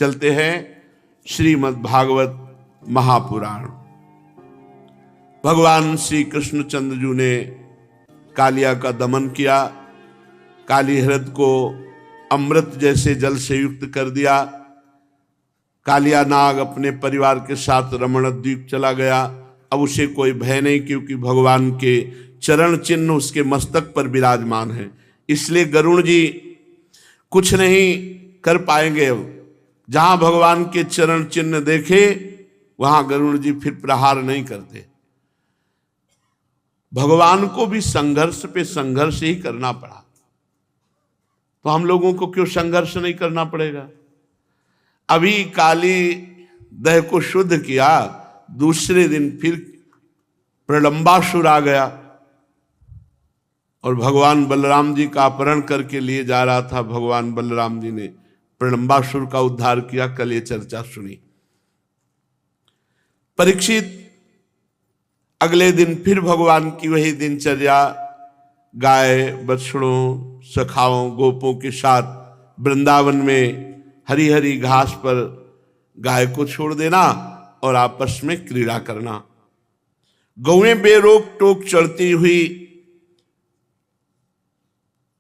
चलते हैं श्रीमद् भागवत महापुराण। भगवान श्री कृष्णचंद्र जी ने कालिया का दमन किया, काली हृद को अमृत जैसे जल से युक्त कर दिया। कालिया नाग अपने परिवार के साथ रमण द्वीप चला गया। अब उसे कोई भय नहीं, क्योंकि भगवान के चरण चिन्ह उसके मस्तक पर विराजमान है। इसलिए गरुड़ जी कुछ नहीं कर पाएंगे। अब जहां भगवान के चरण चिन्ह देखे वहां गरुड़ जी फिर प्रहार नहीं करते। भगवान को भी संघर्ष पे संघर्ष ही करना पड़ा, तो हम लोगों को क्यों संघर्ष नहीं करना पड़ेगा। अभी काली दह को शुद्ध किया, दूसरे दिन फिर प्रलंबासुर आ गया और भगवान बलराम जी का अपहरण करके लिए जा रहा था। भगवान बलराम जी ने प्रलंबासुर का उद्धार किया। कल ये चर्चा सुनी। परीक्षित अगले दिन फिर भगवान की वही दिनचर्या, गाय बछड़ों सखाओं गोपों के साथ वृंदावन में हरी हरी घास पर गाय को छोड़ देना और आपस में क्रीड़ा करना। गौएं बेरोक टोक चढ़ती हुई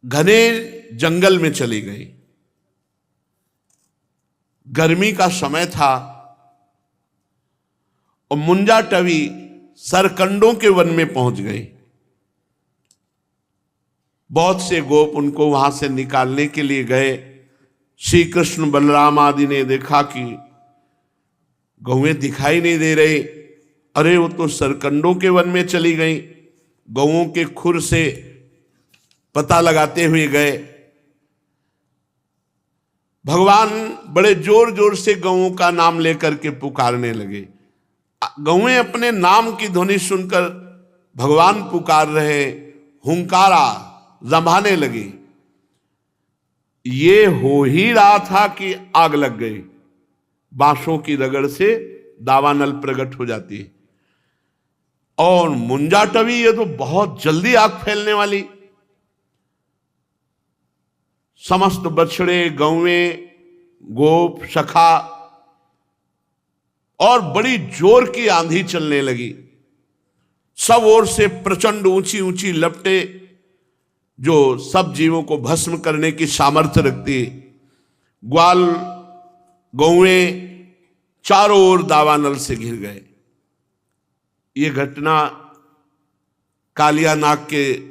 घने जंगल में चली गई। गर्मी का समय था और मुंजा टवी सरकंडों के वन में पहुंच गई। बहुत से गोप उनको वहां से निकालने के लिए गए। श्री कृष्ण बलराम आदि ने देखा कि गौएं दिखाई नहीं दे रही। अरे वो तो सरकंडों के वन में चली गई। गौओं के खुर से पता लगाते हुए गए। भगवान बड़े जोर जोर से गौओं का नाम लेकर के पुकारने लगे। गौएं अपने नाम की ध्वनि सुनकर भगवान पुकार रहे, हुंकारा जमाने लगी। ये हो ही रहा था कि आग लग गई। बांसों की रगड़ से दावानल प्रकट हो जाती है। और मुंजा टवी, ये तो बहुत जल्दी आग फैलने वाली। समस्त बछड़े गौएं गोप सखा और बड़ी जोर की आंधी चलने लगी। सब ओर से प्रचंड ऊंची ऊंची लपटे जो सब जीवों को भस्म करने की सामर्थ्य रखती। ग्वाल गौएं चारों ओर दावानल से घिर गए। ये घटना कालिया नाग के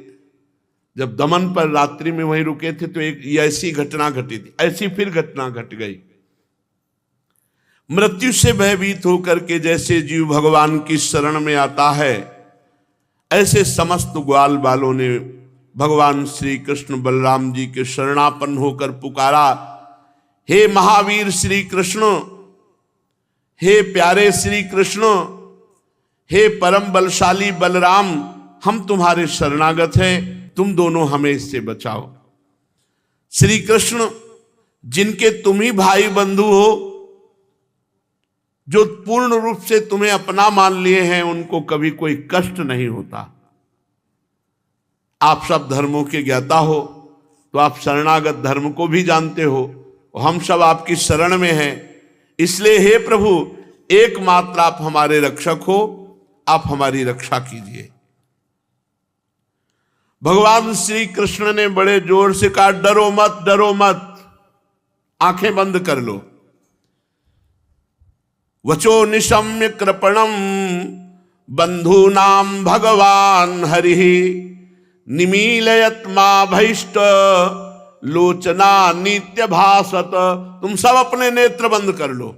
जब दमन पर रात्रि में वहीं रुके थे तो एक ऐसी घटना घटी थी। ऐसी फिर घटना घट गई। मृत्यु से भयभीत होकर के जैसे जीव भगवान की शरण में आता है, ऐसे समस्त ग्वाल बालों ने भगवान श्री कृष्ण बलराम जी के शरणापन्न होकर पुकारा, हे महावीर श्री कृष्ण, हे प्यारे श्री कृष्ण, हे परम बलशाली बलराम, हम तुम्हारे शरणागत हैं, तुम दोनों हमें इससे बचाओ। श्री कृष्ण, जिनके तुम ही भाई बंधु हो, जो पूर्ण रूप से तुम्हें अपना मान लिए हैं, उनको कभी कोई कष्ट नहीं होता। आप सब धर्मों के ज्ञाता हो, तो आप शरणागत धर्म को भी जानते हो। हम सब आपकी शरण में हैं, इसलिए हे प्रभु, एकमात्र आप हमारे रक्षक हो, आप हमारी रक्षा कीजिए। भगवान श्री कृष्ण ने बड़े जोर से कहा, डरो मत, डरो मत, आंखें बंद कर लो। वचो निशम्य कृपणम बंधूनाम भगवान हरिः निमीलयत मा भैष्ट लोचना नित्य भासत। तुम सब अपने नेत्र बंद कर लो।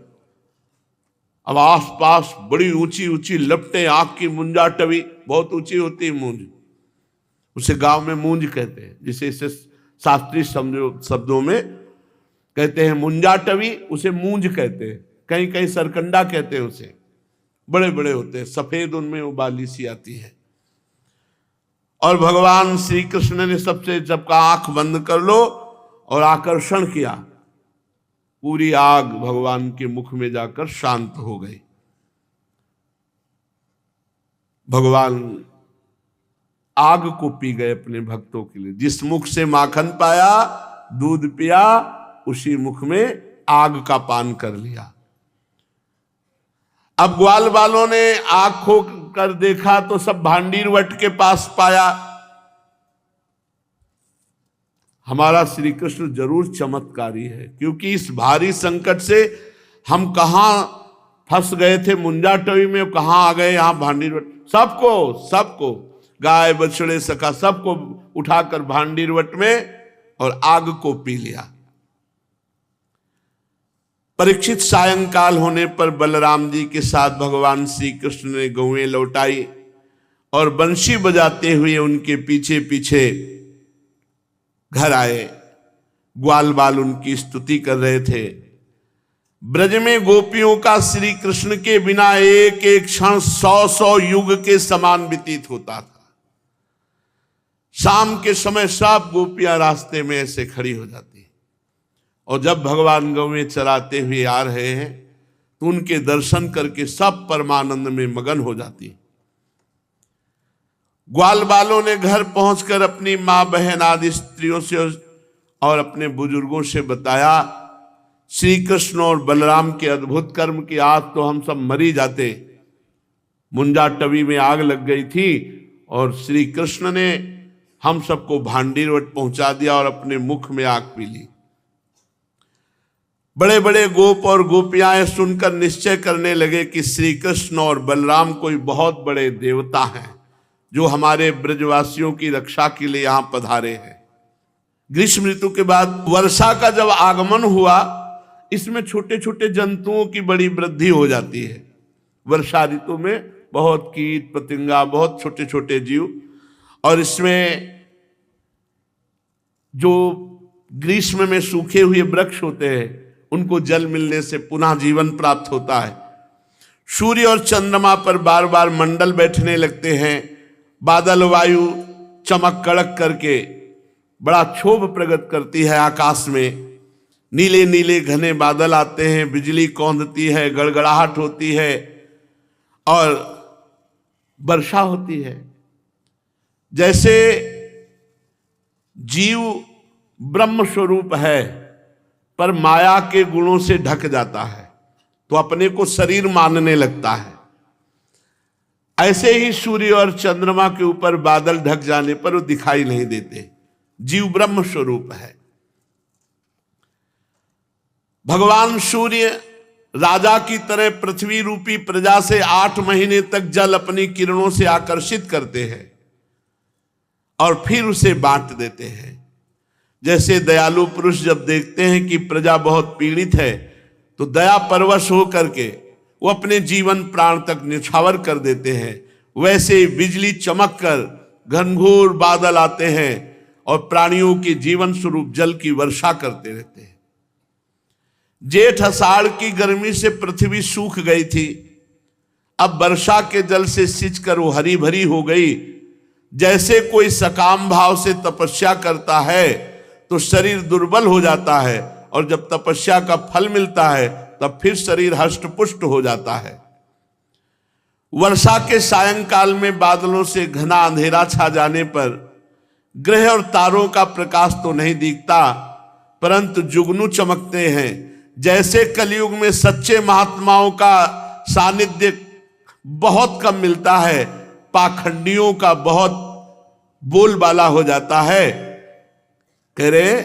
अब आसपास बड़ी ऊंची ऊंची लपटें, आंख की मुंजा टवी, बहुत ऊंची होती है मूंज, उसे गांव में मूंज कहते हैं, जिसे इसे शास्त्रीय शब्दों में कहते हैं मुंजा टवी, उसे मूंज कहते हैं। कहीं कहीं सरकंडा कहते हैं उसे। बड़े बड़े होते हैं, सफेद, उनमें वो बाली सी आती है। और भगवान श्री कृष्ण ने सबसे सबका आंख बंद कर लो और आकर्षण किया। पूरी आग भगवान के मुख में जाकर शांत हो गई। भगवान आग को पी गए अपने भक्तों के लिए। जिस मुख से माखन पाया, दूध पिया, उसी मुख में आग का पान कर लिया। अब ग्वाल वालों ने आंख खोल कर देखा तो सब भांडीर वट के पास पाया। हमारा श्री कृष्ण जरूर चमत्कारी है, क्योंकि इस भारी संकट से हम कहां फंस गए थे मुंजा टवी में, कहां आ गए यहां भांडीर वट। सबको गाय बछड़े सखा सबको उठाकर भांडीर वट में और आग को पी लिया। परीक्षित सायंकाल होने पर बलराम जी के साथ भगवान श्री कृष्ण ने गौएं लौटाई और बंशी बजाते हुए उनके पीछे पीछे घर आए। ग्वाल बाल उनकी स्तुति कर रहे थे। ब्रज में गोपियों का श्री कृष्ण के बिना एक एक क्षण 100 युग के समान व्यतीत होता था। शाम के समय सब गोपियां रास्ते में ऐसे खड़ी हो जाती, और जब भगवान गौएं चराते हुए आ रहे हैं तो उनके दर्शन करके सब परमानंद में मगन हो जाती। ग्वाल बालों ने घर पहुंचकर अपनी मां बहन आदि स्त्रियों से और अपने बुजुर्गों से बताया, श्री कृष्ण और बलराम के अद्भुत कर्म की आज तो हम सब मरी जाते। मुंजा टवी में आग लग गई थी और श्री कृष्ण ने हम सबको भांडीर वट पहुंचा दिया और अपने मुख में आग पी ली। बड़े बड़े गोप और गोपियाएं सुनकर निश्चय करने लगे कि श्री कृष्ण और बलराम कोई बहुत बड़े देवता हैं जो हमारे ब्रजवासियों की रक्षा के लिए यहां पधारे हैं। ग्रीष्म ऋतु के बाद वर्षा का जब आगमन हुआ, इसमें छोटे छोटे जंतुओं की बड़ी वृद्धि हो जाती है। वर्षा ऋतु में बहुत कीट पतंगा, बहुत छोटे छोटे जीव, और इसमें जो ग्रीष्म में सूखे हुए वृक्ष होते हैं उनको जल मिलने से पुनः जीवन प्राप्त होता है। सूर्य और चंद्रमा पर बार बार मंडल बैठने लगते हैं। बादल वायु चमक कड़क करके बड़ा क्षोभ प्रकट करती है आकाश में। नीले नीले घने बादल आते हैं, बिजली कौंधती है, गड़गड़ाहट होती है और वर्षा होती है। जैसे जीव ब्रह्म स्वरूप है पर माया के गुणों से ढक जाता है तो अपने को शरीर मानने लगता है, ऐसे ही सूर्य और चंद्रमा के ऊपर बादल ढक जाने पर वो दिखाई नहीं देते। जीव ब्रह्म स्वरूप है। भगवान सूर्य राजा की तरह पृथ्वी रूपी प्रजा से 8 महीने तक जल अपनी किरणों से आकर्षित करते हैं और फिर उसे बांट देते हैं। जैसे दयालु पुरुष जब देखते हैं कि प्रजा बहुत पीड़ित है तो दया परवश हो करके वो अपने जीवन प्राण तक न्यौछावर कर देते हैं, वैसे बिजली चमक कर घनघोर बादल आते हैं और प्राणियों के जीवन स्वरूप जल की वर्षा करते रहते हैं। जेठ आषाढ़ की गर्मी से पृथ्वी सूख गई थी, अब वर्षा के जल से सिंचकर वो हरी भरी हो गई। जैसे कोई सकाम भाव से तपस्या करता है तो शरीर दुर्बल हो जाता है और जब तपस्या का फल मिलता है तब फिर शरीर हष्ट पुष्ट हो जाता है। वर्षा के सायंकाल में बादलों से घना अंधेरा छा जाने पर ग्रह और तारों का प्रकाश तो नहीं दिखता परंतु जुगनू चमकते हैं। जैसे कलयुग में सच्चे महात्माओं का सानिध्य बहुत कम मिलता है, पाखंडियों का बहुत बोलबाला हो जाता है। कह रहे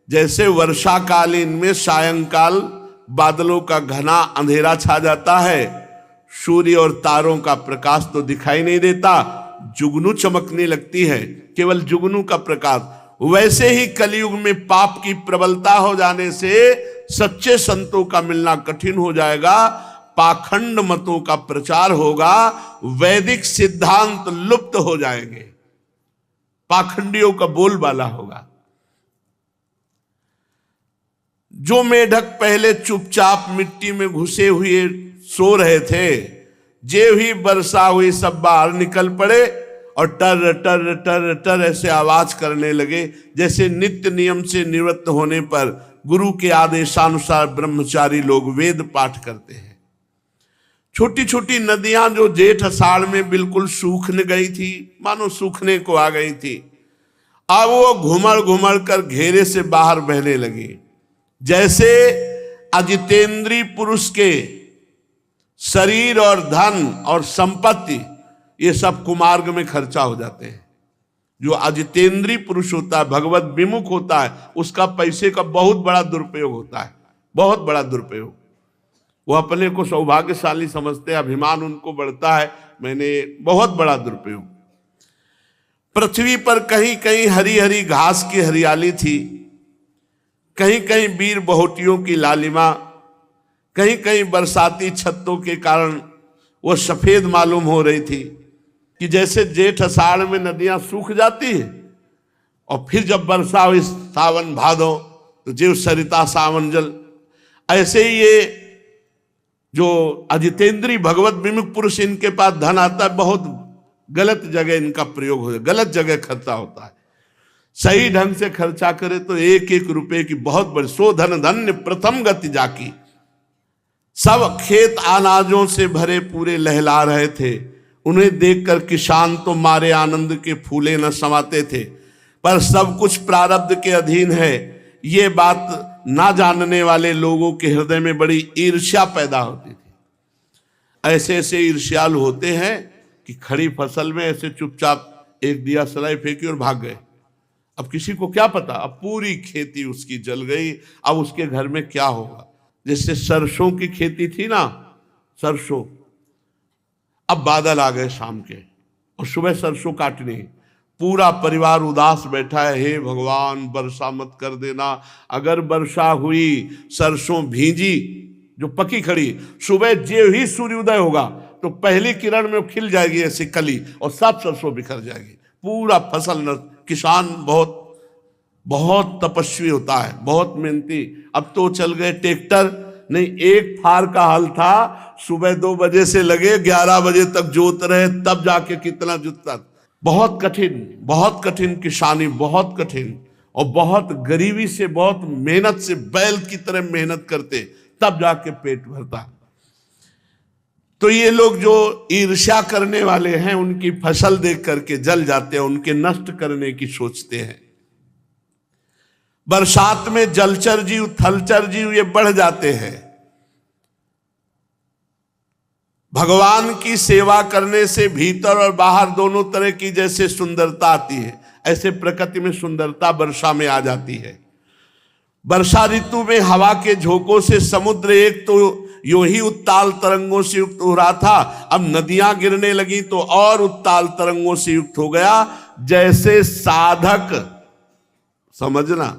जैसे वर्षाकालीन में सायंकाल बादलों का घना अंधेरा छा जाता है, सूर्य और तारों का प्रकाश तो दिखाई नहीं देता, जुगनू चमकने लगती है, केवल जुगनू का प्रकाश। वैसे ही कलयुग में पाप की प्रबलता हो जाने से सच्चे संतों का मिलना कठिन हो जाएगा, पाखंड मतों का प्रचार होगा, वैदिक सिद्धांत लुप्त हो जाएंगे, पाखंडियों का बोलबाला होगा। जो मेढक पहले चुपचाप मिट्टी में घुसे हुए सो रहे थे, जे ही वर्षा हुई सब बाहर निकल पड़े और टर टर टर टर ऐसे आवाज करने लगे, जैसे नित्य नियम से निवृत्त होने पर गुरु के आदेशानुसार ब्रह्मचारी लोग वेद पाठ करते हैं। छोटी छोटी नदियां जो जेठ आषाढ़ में बिल्कुल सूखने गई थी, मानो सूखने को आ गई थी, अब वो घुमड़ घुमड़ कर घेरे से बाहर बहने लगी। जैसे अजितेंद्रीय पुरुष के शरीर और धन और संपत्ति ये सब कुमार्ग में खर्चा हो जाते हैं। जो अजितेंद्रीय पुरुष होता है, भगवत विमुख होता है, उसका पैसे का बहुत बड़ा दुरुपयोग होता है, बहुत बड़ा दुरुपयोग। वो अपने को सौभाग्यशाली समझते हैं, अभिमान उनको बढ़ता है, मैंने बहुत बड़ा दुरुपयोग। पृथ्वी पर कहीं कहीं हरी हरी घास की हरियाली थी, कहीं कहीं वीर बहुटियों की लालिमा, कहीं कहीं बरसाती छत्तों के कारण वो सफेद मालूम हो रही थी कि जैसे जेठ अषाढ़ में नदियां सूख जाती है और फिर जब वर्षा हुई सावन भादो तो जीव सरिता सावन जल, ऐसे ही ये जो अजितेंद्रीय भगवत विमुख पुरुष, इनके पास धन आता है, बहुत गलत जगह इनका प्रयोग हो जाए, गलत जगह खर्चा होता है। सही ढंग से खर्चा करे तो एक एक रुपए की बहुत बड़ी, सो धन धन्य प्रथम गति जाकी। सब खेत अनाजों से भरे पूरे लहला रहे थे, उन्हें देखकर किसान तो मारे आनंद के फूले न समाते थे, पर सब कुछ प्रारब्ध के अधीन है, ये बात ना जानने वाले लोगों के हृदय में बड़ी ईर्ष्या पैदा होती थी। ऐसे ऐसे ईर्ष्यालु होते हैं कि खड़ी फसल में ऐसे चुपचाप एक दिया सलाई फेंकी और भाग गए। अब किसी को क्या पता, अब पूरी खेती उसकी जल गई, अब उसके घर में क्या होगा। जैसे सरसों की खेती थी ना, सरसों, अब बादल आ गए शाम के और सुबह सरसों काटनी, पूरा परिवार उदास बैठा है, हे भगवान वर्षा मत कर देना। अगर वर्षा हुई, सरसों भींजी जो पकी खड़ी, सुबह जो ही सूर्योदय होगा तो पहली किरण में खिल जाएगी ऐसी कली और सब सरसों बिखर जाएगी, पूरा फसल नष्ट। किसान बहुत बहुत तपस्वी होता है, बहुत मेहनती। अब तो चल गए ट्रैक्टर, नहीं एक फार का हल था, सुबह 2 बजे से लगे 11 बजे तक जोत रहे, तब जाके कितना जुतता। बहुत कठिन किसानी, बहुत कठिन, और बहुत गरीबी से, बहुत मेहनत से, बैल की तरह मेहनत करते, तब जाके पेट भरता। तो ये लोग जो ईर्ष्या करने वाले हैं, उनकी फसल देख करके जल जाते हैं, उनके नष्ट करने की सोचते हैं। बरसात में जलचर जीव, थलचर जीव ये बढ़ जाते हैं। भगवान की सेवा करने से भीतर और बाहर दोनों तरह की जैसे सुंदरता आती है, ऐसे प्रकृति में सुंदरता वर्षा में आ जाती है। वर्षा ऋतु में हवा के झोंकों से समुद्र एक तो यूं ही उत्ताल तरंगों से युक्त हो रहा था, अब नदियां गिरने लगी तो और उत्ताल तरंगों से युक्त हो गया। जैसे साधक, समझना,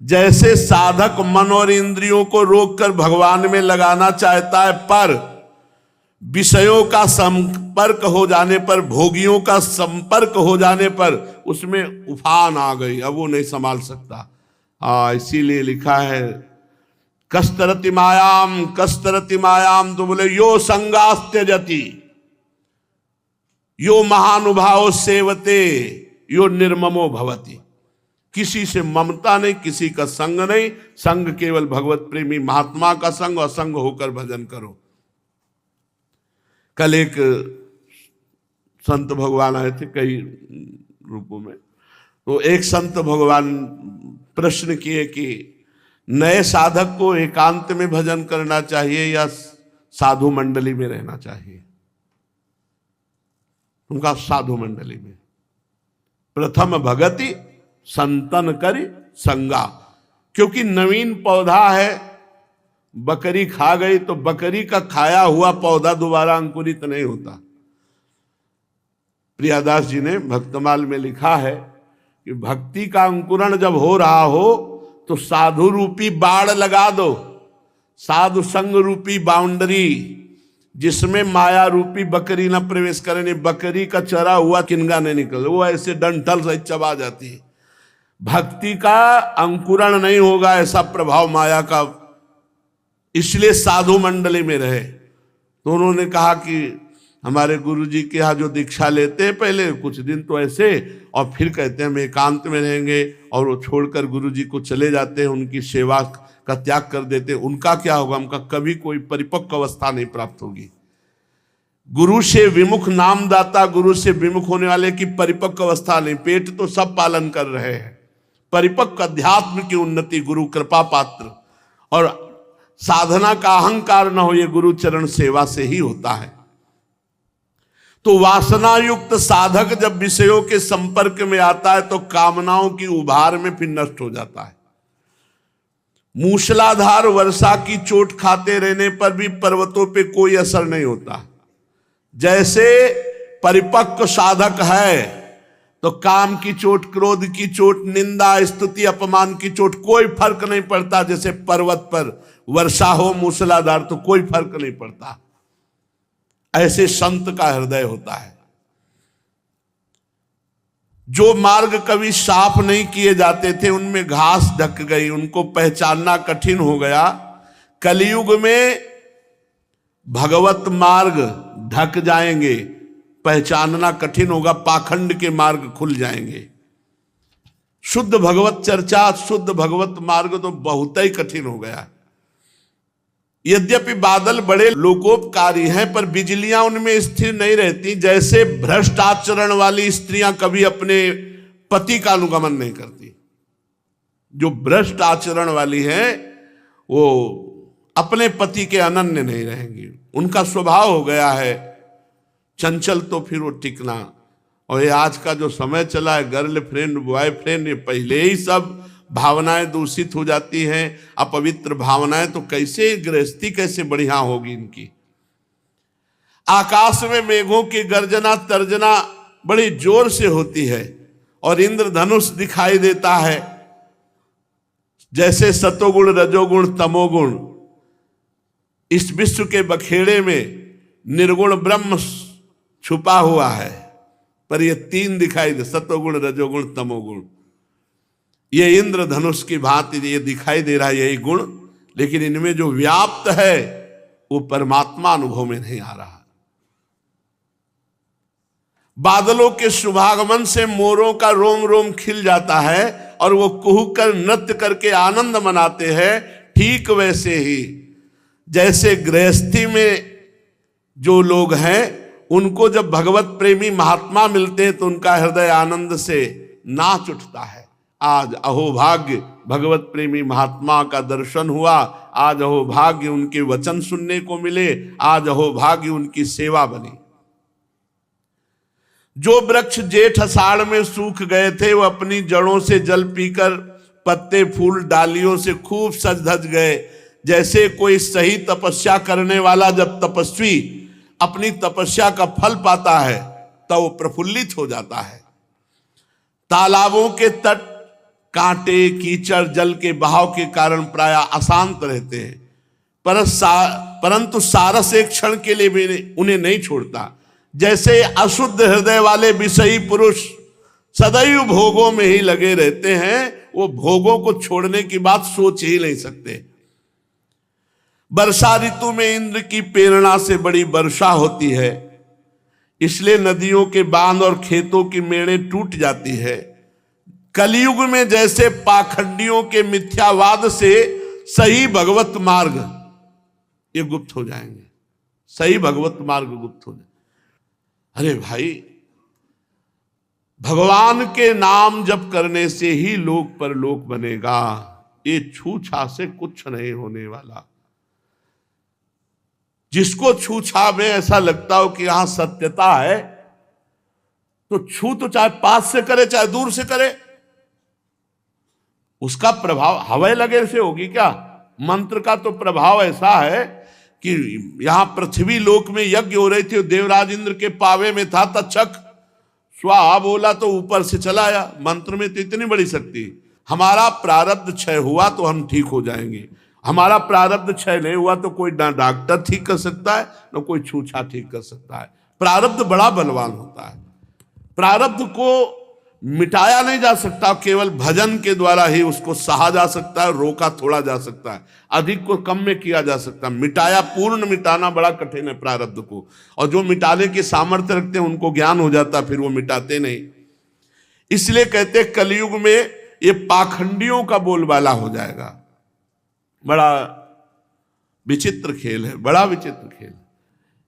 जैसे साधक मन और इंद्रियों को रोककर भगवान में लगाना चाहता है, पर विषयों का संपर्क हो जाने पर, भोगियों का संपर्क हो जाने पर उसमें उफान आ गई, अब वो नहीं संभाल सकता। इसीलिए लिखा है कस्तरति मायाम, तो बोले यो संगास्त्यजति यो महानुभाव सेवते यो निर्ममो भवति। किसी से ममता नहीं, किसी का संग नहीं, संग केवल भगवत प्रेमी महात्मा का संग, और संग होकर भजन करो। कल एक संत भगवान आए थे कई रूपों में, तो एक संत भगवान प्रश्न किए कि नए साधक को एकांत में भजन करना चाहिए या साधु मंडली में रहना चाहिए। उनका साधु मंडली में। प्रथम भगति संतन करी संगा, क्योंकि नवीन पौधा है, बकरी खा गई तो बकरी का खाया हुआ पौधा दोबारा अंकुरित नहीं होता। प्रियादास जी ने भक्तमाल में लिखा है कि भक्ति का अंकुरण जब हो रहा हो तो साधु रूपी बाड़ लगा दो, साधु संग रूपी बाउंड्री, जिसमें माया रूपी बकरी न प्रवेश करे। नहीं, बकरी का चरा हुआ किनगा नहीं निकल, वो ऐसे डंठल से चबा जाती है। भक्ति का अंकुरण नहीं होगा, ऐसा प्रभाव माया का, इसलिए साधु मंडली में रहे। तो उन्होंने कहा कि हमारे गुरुजी के यहाँ जो दीक्षा लेते हैं पहले कुछ दिन तो ऐसे, और फिर कहते हैं हम एकांत में रहेंगे, और वो छोड़कर गुरुजी को चले जाते हैं, उनकी सेवा का त्याग कर देते हैं। उनका क्या होगा? उनका कभी कोई परिपक्व अवस्था नहीं प्राप्त होगी। गुरु से विमुख नामदाता, गुरु से विमुख होने वाले की परिपक्व अवस्था नहीं। पेट तो सब पालन कर रहे हैं, परिपक्व अध्यात्म की उन्नति गुरु कृपा पात्र। और साधना का अहंकार न हो, ये गुरु चरण सेवा से ही होता है। तो वासना युक्त साधक जब विषयों के संपर्क में आता है तो कामनाओं की उभार में फिर नष्ट हो जाता है। मूसलाधार वर्षा की चोट खाते रहने पर भी पर्वतों पे कोई असर नहीं होता। जैसे परिपक्व साधक है तो काम की चोट, क्रोध की चोट, निंदा, स्तुति, अपमान की चोट कोई फर्क नहीं पड़ता। जैसे पर्वत पर वर्षा हो मूसलाधार तो कोई फर्क नहीं पड़ता। ऐसे संत का हृदय होता है। जो मार्ग कभी साफ नहीं किए जाते थे उनमें घास ढक गई, उनको पहचानना कठिन हो गया। कलयुग में भगवत मार्ग ढक जाएंगे, पहचानना कठिन होगा, पाखंड के मार्ग खुल जाएंगे। शुद्ध भगवत चर्चा, शुद्ध भगवत मार्ग तो बहुत ही कठिन हो गया। यद्यपि बादल बड़े लोकोपकारी हैं पर बिजलियां उनमें स्थिर नहीं रहती। जैसे भ्रष्ट आचरण वाली स्त्रियां कभी अपने पति का अनुगमन नहीं करती। जो भ्रष्ट आचरण वाली हैं वो अपने पति के अनन्य नहीं रहेंगी। उनका स्वभाव हो गया है चंचल, तो फिर वो टिकना। और ये आज का जो समय चला है, गर्लफ्रेंड बॉयफ्रेंड, ये पहले ही सब भावनाएं दूषित हो जाती हैं, अपवित्र भावनाएं, तो कैसे गृहस्थी कैसे बढ़िया होगी इनकी। आकाश में मेघों की गर्जना तर्जना बड़ी जोर से होती है और इंद्रधनुष दिखाई देता है। जैसे सतोगुण, रजोगुण, तमोगुण, इस विश्व के बखेड़े में निर्गुण ब्रह्म छुपा हुआ है, पर ये तीन दिखाई दे, सतोगुण, रजोगुण, तमोगुण। ये इंद्रधनुष की भांति ये दिखाई दे रहा है यही गुण, लेकिन इनमें जो व्याप्त है वो परमात्मा अनुभव में नहीं आ रहा। बादलों के शुभागमन से मोरों का रोम रोम खिल जाता है और वो कुहक कर नृत्य करके आनंद मनाते हैं। ठीक वैसे ही जैसे गृहस्थी में जो लोग हैं उनको जब भगवत प्रेमी महात्मा मिलते हैं तो उनका हृदय आनंद से नाच उठता है। आज अहोभाग्य भगवत प्रेमी महात्मा का दर्शन हुआ, आज अहोभाग्य उनके वचन सुनने को मिले, आज अहोभाग्य उनकी सेवा बनी। जो वृक्ष जेठ अषाढ़ में सूख गए थे वो अपनी जड़ों से जल पीकर पत्ते फूल डालियों से खूब सज धज गए। जैसे कोई सही तपस्या करने वाला जब तपस्वी अपनी तपस्या का फल पाता है तो वो प्रफुल्लित हो जाता है। तालाबों के तट कांटे, कीचड़, जल के बहाव के कारण प्राय अशांत रहते हैं, परंतु सारस एक क्षण के लिए भी उन्हें नहीं छोड़ता। जैसे अशुद्ध हृदय वाले विषयी पुरुष सदैव भोगों में ही लगे रहते हैं, वो भोगों को छोड़ने की बात सोच ही नहीं सकते। वर्षा ऋतु में इंद्र की प्रेरणा से बड़ी वर्षा होती है, इसलिए नदियों के बांध और खेतों की मेड़ें टूट जाती है। कलयुग में जैसे पाखंडियों के मिथ्यावाद से सही भगवत मार्ग ये गुप्त हो जाएंगे, सही भगवत मार्ग गुप्त हो जाए। अरे भाई, भगवान के नाम जप करने से ही लोक परलोक बनेगा, ये छूछा से कुछ नहीं होने वाला। जिसको छूछा में ऐसा लगता हो कि यहां सत्यता है तो छू तो चाहे पास से करे चाहे दूर से करे, उसका प्रभाव हवाई लगे से होगी क्या। मंत्र का तो प्रभाव ऐसा है कि यहां पृथ्वी लोक में यज्ञ हो रही थी, देवराज इंद्र के पावे में था, तक्षक स्वाहा बोला तो ऊपर से चला आया। मंत्र में तो इतनी बड़ी शक्ति। हमारा प्रारब्ध क्षय हुआ तो हम ठीक हो जाएंगे, हमारा प्रारब्ध क्षय नहीं हुआ तो कोई ना डॉक्टर ठीक कर सकता है ना कोई छूछा ठीक कर सकता है। प्रारब्ध बड़ा बलवान होता है, प्रारब्ध को मिटाया नहीं जा सकता, केवल भजन के द्वारा ही उसको सहा जा सकता है, रोका थोड़ा जा सकता है, अधिक को कम में किया जा सकता है। मिटाया, पूर्ण मिटाना बड़ा कठिन है प्रारब्ध को, और जो मिटाने के सामर्थ्य रखते हैं उनको ज्ञान हो जाता है, फिर वो मिटाते नहीं। इसलिए कहते कलयुग में ये पाखंडियों का बोलबाला हो जाएगा। बड़ा विचित्र खेल है, बड़ा विचित्र खेल।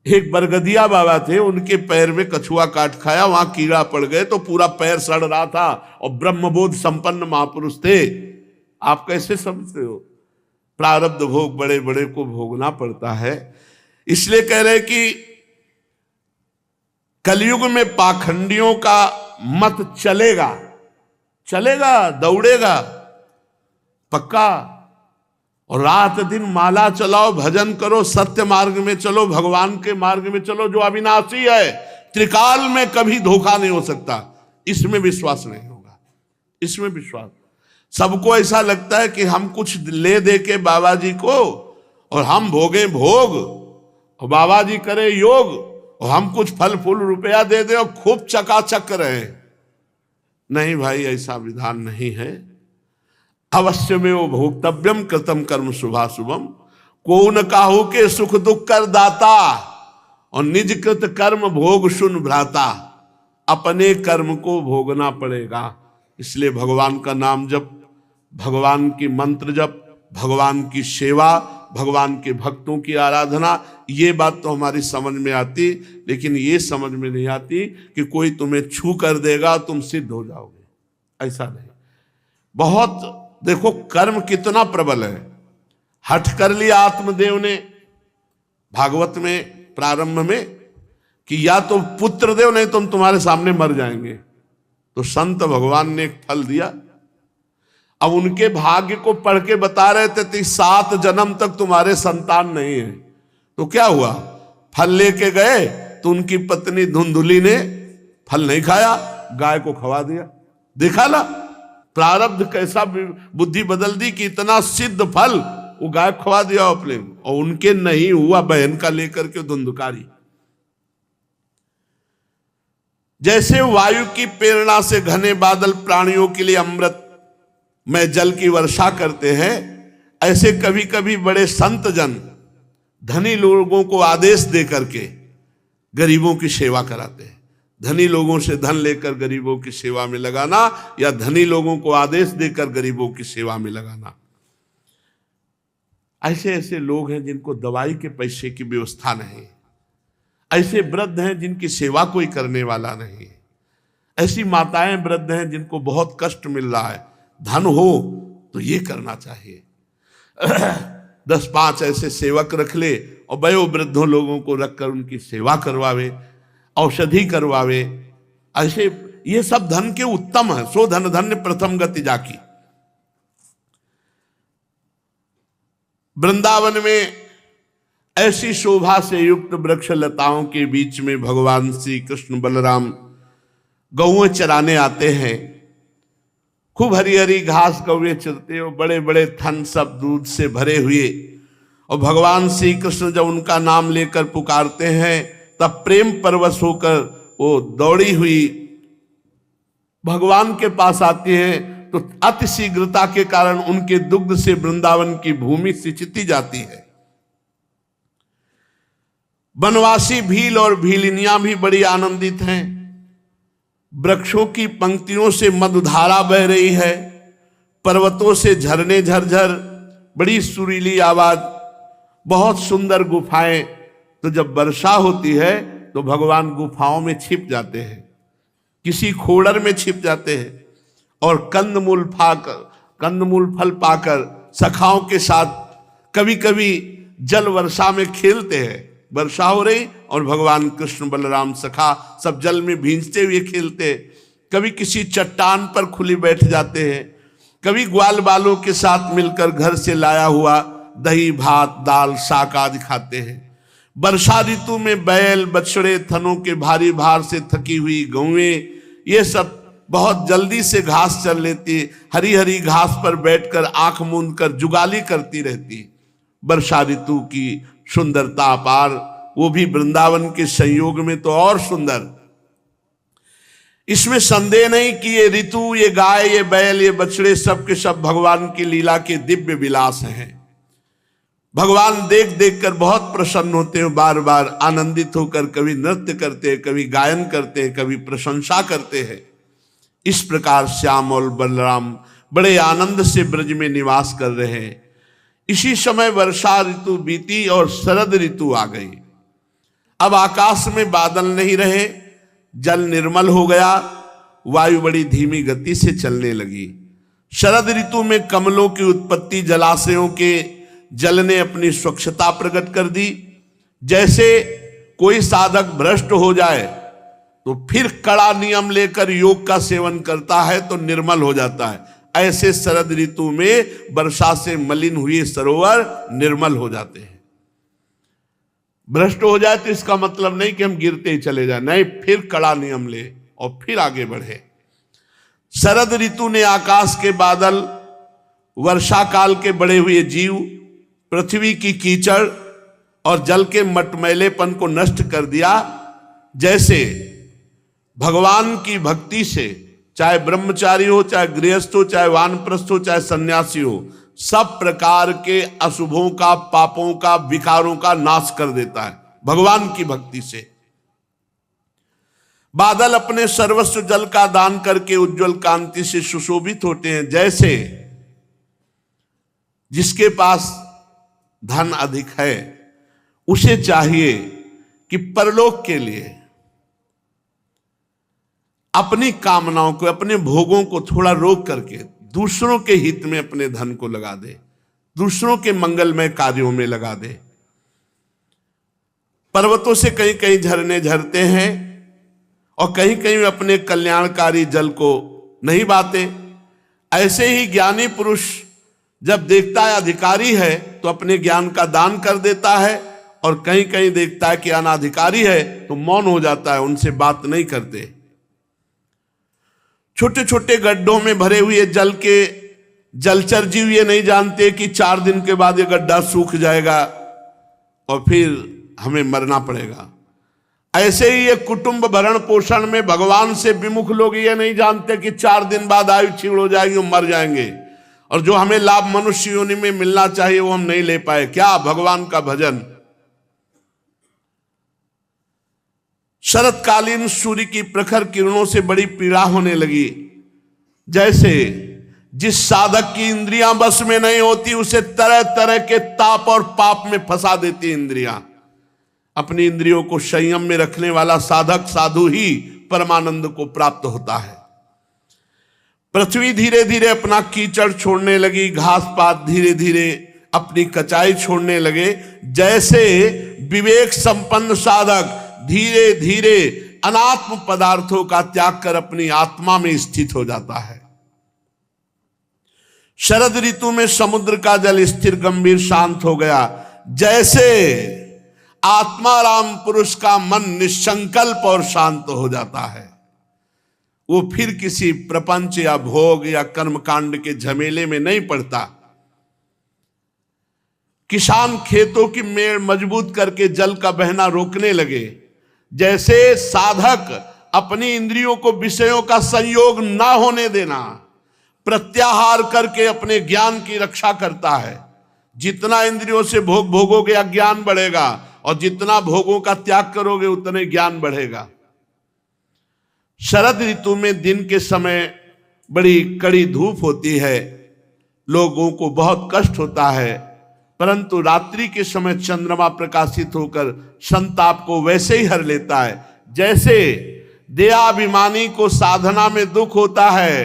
एक बरगदिया बाबा थे, उनके पैर में कछुआ काट खाया, वहां कीड़ा पड़ गए तो पूरा पैर सड़ रहा था, और ब्रह्मबोध संपन्न महापुरुष थे। आप कैसे समझते हो? प्रारब्ध भोग बड़े बड़े को भोगना पड़ता है। इसलिए कह रहे कि कलयुग में पाखंडियों का मत चलेगा, चलेगा, दौड़ेगा पक्का। और रात दिन माला चलाओ, भजन करो, सत्य मार्ग में चलो, भगवान के मार्ग में चलो जो अविनाशी है, त्रिकाल में कभी धोखा नहीं हो सकता। इसमें विश्वास नहीं होगा, इसमें विश्वास। सबको ऐसा लगता है कि हम कुछ ले दे के बाबा जी को और हम भोगे भोग और बाबा जी करे योग और हम कुछ फल फूल रुपया दे दे और खूब चकाचक रहे। नहीं भाई, ऐसा विधान नहीं है। अवश्य में वो भोक्तव्यम कृतम कर्म शुभाशुभम, को न काहू के सुख दुख कर दाता और निज कृत कर्म भोग सुन भ्राता। अपने कर्म को भोगना पड़ेगा। इसलिए भगवान का नाम जप, भगवान की मंत्र जप, भगवान की सेवा, भगवान के भक्तों की आराधना, ये बात तो हमारी समझ में आती, लेकिन ये समझ में नहीं आती कि कोई तुम्हें छू कर देगा तुम सिद्ध हो जाओगे, ऐसा नहीं। बहुत देखो कर्म कितना प्रबल है। हठ कर लिया आत्मदेव ने भागवत में प्रारंभ में कि या तो पुत्र देव नहीं तुम तुम्हारे सामने मर जाएंगे। तो संत भगवान ने एक फल दिया। अब उनके भाग्य को पढ़ के बता रहे थे 7 जन्म तक तुम्हारे संतान नहीं है। तो क्या हुआ, फल लेके गए तो उनकी पत्नी धुंधुली ने फल नहीं खाया, गाय को खवा दिया। देखा ना प्रारब्ध कैसा बुद्धि बदल दी कि इतना सिद्ध फल वो गाय खवा दिया अपने, और उनके नहीं हुआ, बहन का लेकर के धुंधकारी। जैसे वायु की प्रेरणा से घने बादल प्राणियों के लिए अमृत में जल की वर्षा करते हैं, ऐसे कभी कभी बड़े संत जन धनी लोगों को आदेश दे करके गरीबों की सेवा कराते हैं। धनी लोगों से धन लेकर गरीबों की सेवा में लगाना या धनी लोगों को आदेश देकर गरीबों की सेवा में लगाना। ऐसे ऐसे लोग हैं जिनको दवाई के पैसे की व्यवस्था नहीं, ऐसे वृद्ध हैं जिनकी सेवा कोई करने वाला नहीं, ऐसी माताएं वृद्ध हैं जिनको बहुत कष्ट मिल रहा है। धन हो तो ये करना चाहिए। 10-5 ऐसे सेवक रख ले और वयोवृद्धों लोगों को रखकर उनकी सेवा करवावे, औषधि करवावे। ऐसे ये सब धन के उत्तम है। सो धन धन्य प्रथम गति जाकी। वृंदावन में ऐसी शोभा से युक्त वृक्ष लताओं के बीच में भगवान श्री कृष्ण बलराम गौएं चराने आते हैं। खूब हरी हरी घास गौएं चरते हो, बड़े बड़े थन सब दूध से भरे हुए। और भगवान श्री कृष्ण जब उनका नाम लेकर पुकारते हैं तब प्रेम परवश होकर वो दौड़ी हुई भगवान के पास आती है। तो अति शीघ्रता के कारण उनके दुग्ध से वृंदावन की भूमि सिंचित जाती है। वनवासी भील और भीलिनियां भी बड़ी आनंदित हैं। वृक्षों की पंक्तियों से मधुधारा बह रही है, पर्वतों से झरने झरझर, बड़ी सुरीली आवाज, बहुत सुंदर गुफाएं। तो जब वर्षा होती है तो भगवान गुफाओं में छिप जाते हैं, किसी खोड़र में छिप जाते हैं और कंदमूल फल पाकर सखाओं के साथ कभी कभी जल वर्षा में खेलते हैं। वर्षा हो रही और भगवान कृष्ण बलराम सखा सब जल में भींजते हुए खेलते। कभी किसी चट्टान पर खुली बैठ जाते हैं, कभी ग्वाल बालों के साथ मिलकर घर से लाया हुआ दही भात दाल शाक आदि खाते हैं। वर्षा ऋतु में बैल बछड़े थनों के भारी भार से थकी हुई गौएं ये सब बहुत जल्दी से घास चर लेती, हरी हरी घास पर बैठकर आंख मूंद कर जुगाली करती रहती। वर्षा ऋतु की सुंदरता अपार, वो भी वृंदावन के संयोग में तो और सुंदर। इसमें संदेह नहीं कि ये ऋतु, ये गाय, ये बैल, ये बछड़े सब के सब भगवान की लीला के दिव्य विलास हैं। भगवान देख देख कर बहुत प्रसन्न होते हैं, बार बार आनंदित होकर कभी नृत्य करते हैं, कभी गायन करते हैं, कभी प्रशंसा करते हैं। इस प्रकार श्याम और बलराम बड़े आनंद से ब्रज में निवास कर रहे हैं। इसी समय वर्षा ऋतु बीती और शरद ऋतु आ गई। अब आकाश में बादल नहीं रहे, जल निर्मल हो गया, वायु बड़ी धीमी गति से चलने लगी। शरद ऋतु में कमलों की उत्पत्ति, जलाशयों के जल ने अपनी स्वच्छता प्रकट कर दी। जैसे कोई साधक भ्रष्ट हो जाए तो फिर कड़ा नियम लेकर योग का सेवन करता है तो निर्मल हो जाता है, ऐसे शरद ऋतु में वर्षा से मलिन हुए सरोवर निर्मल हो जाते हैं। भ्रष्ट हो जाए तो इसका मतलब नहीं कि हम गिरते ही चले जाए, नहीं, फिर कड़ा नियम ले और फिर आगे बढ़े। शरद ऋतु ने आकाश के बादल, वर्षा काल के बड़े हुए जीव, पृथ्वी की कीचड़ और जल के मटमैलेपन को नष्ट कर दिया। जैसे भगवान की भक्ति से चाहे ब्रह्मचारी हो, चाहे गृहस्थ हो, चाहे वानप्रस्थ हो, चाहे सन्यासी हो, सब प्रकार के अशुभों का, पापों का, विकारों का नाश कर देता है भगवान की भक्ति से। बादल अपने सर्वस्व जल का दान करके उज्जवल कांति से सुशोभित होते हैं। जैसे जिसके पास धन अधिक है उसे चाहिए कि परलोक के लिए अपनी कामनाओं को, अपने भोगों को थोड़ा रोक करके दूसरों के हित में अपने धन को लगा दे, दूसरों के मंगलमय कार्यों में लगा दे। पर्वतों से कहीं कहीं झरने झरते हैं और कहीं कहीं अपने कल्याणकारी जल को नहीं बहाते। ऐसे ही ज्ञानी पुरुष जब देखता है अधिकारी है तो अपने ज्ञान का दान कर देता है, और कहीं कहीं देखता है कि अनाधिकारी है तो मौन हो जाता है, उनसे बात नहीं करते। छोटे छोटे गड्ढों में भरे हुए जल के जलचर जीव ये नहीं जानते कि 4 दिन के बाद ये गड्ढा सूख जाएगा और फिर हमें मरना पड़ेगा। ऐसे ही ये कुटुंब भरण पोषण में भगवान से विमुख लोग ये नहीं जानते कि 4 दिन बाद आयु क्षीण हो जाएगी और मर जाएंगे, और जो हमें लाभ मनुष्य योनि में मिलना चाहिए वो हम नहीं ले पाए। क्या? भगवान का भजन। शरतकालीन सूर्य की प्रखर किरणों से बड़ी पीड़ा होने लगी। जैसे जिस साधक की इंद्रियां बस में नहीं होती उसे तरह तरह के ताप और पाप में फंसा देती इंद्रियां। अपनी इंद्रियों को संयम में रखने वाला साधक साधु ही परमानंद को प्राप्त होता है। पृथ्वी धीरे धीरे अपना कीचड़ छोड़ने लगी, घास पात धीरे धीरे अपनी कचाई छोड़ने लगे। जैसे विवेक संपन्न साधक धीरे धीरे अनात्म पदार्थों का त्याग कर अपनी आत्मा में स्थित हो जाता है। शरद ऋतु में समुद्र का जल स्थिर, गंभीर, शांत हो गया। जैसे आत्माराम पुरुष का मन निसंकल्प और शांत हो जाता है, वो फिर किसी प्रपंच या भोग या कर्मकांड के झमेले में नहीं पड़ता। किसान खेतों की मेड़ मजबूत करके जल का बहना रोकने लगे। जैसे साधक अपनी इंद्रियों को विषयों का संयोग ना होने देना, प्रत्याहार करके अपने ज्ञान की रक्षा करता है। जितना इंद्रियों से भोग भोगोगे अज्ञान बढ़ेगा, और जितना भोगों का त्याग करोगे उतने ज्ञान बढ़ेगा। शरद ऋतु में दिन के समय बड़ी कड़ी धूप होती है, लोगों को बहुत कष्ट होता है, परंतु रात्रि के समय चंद्रमा प्रकाशित होकर संताप को वैसे ही हर लेता है। जैसे देहाभिमानी को साधना में दुख होता है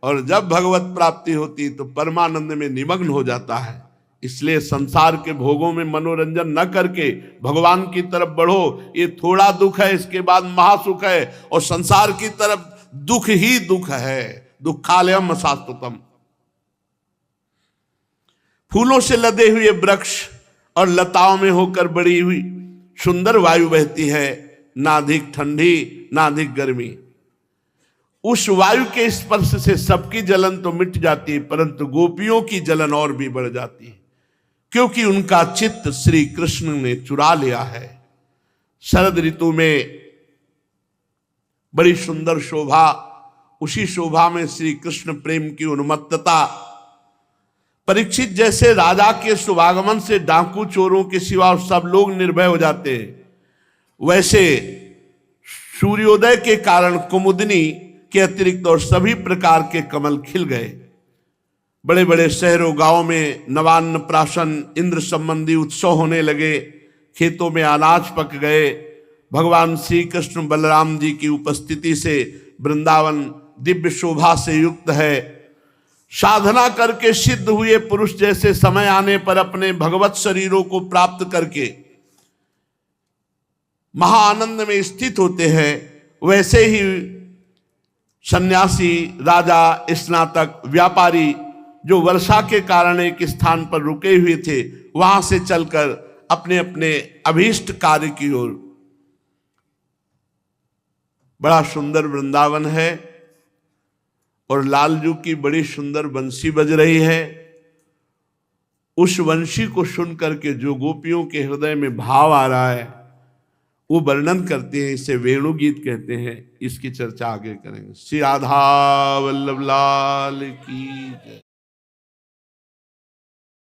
और जब भगवत प्राप्ति होती तो परमानंद में निमग्न हो जाता है। इसलिए संसार के भोगों में मनोरंजन न करके भगवान की तरफ बढ़ो। ये थोड़ा दुख है, इसके बाद महासुख है, और संसार की तरफ दुख ही दुख है। दुखालयम शाश्वतम। फूलों से लदे हुए वृक्ष और लताओं में होकर बड़ी हुई सुंदर वायु बहती है, ना अधिक ठंडी ना अधिक गर्मी। उस वायु के स्पर्श से सबकी जलन तो मिट जाती है, परंतु गोपियों की जलन और भी बढ़ जाती है, क्योंकि उनका चित्त श्री कृष्ण ने चुरा लिया है। शरद ऋतु में बड़ी सुंदर शोभा, उसी शोभा में श्री कृष्ण प्रेम की उन्मत्तता। परीक्षित जैसे राजा के शुभागमन से डाकू चोरों के सिवा सब लोग निर्भय हो जाते हैं, वैसे सूर्योदय के कारण कुमुदनी के अतिरिक्त और सभी प्रकार के कमल खिल गए। बड़े बड़े शहरों गांवों में नवान्न प्राशन इंद्र संबंधी उत्सव होने लगे। खेतों में अनाज पक गए। भगवान श्री कृष्ण बलराम जी की उपस्थिति से वृंदावन दिव्य शोभा से युक्त है। साधना करके सिद्ध हुए पुरुष जैसे समय आने पर अपने भगवत शरीरों को प्राप्त करके महाआनंद में स्थित होते हैं, वैसे ही सन्यासी, राजा, स्नातक, व्यापारी जो वर्षा के कारण एक स्थान पर रुके हुए थे, वहां से चलकर अपने अपने अभीष्ट कार्य की ओर। बड़ा सुंदर वृंदावन है और लालजू की बड़ी सुंदर बंसी बज रही है। उस वंशी को सुन करके जो गोपियों के हृदय में भाव आ रहा है वो वर्णन करते हैं, इसे वेणु गीत कहते हैं। इसकी चर्चा आगे करेंगे। श्री राधा वल्लभ लाल की जय।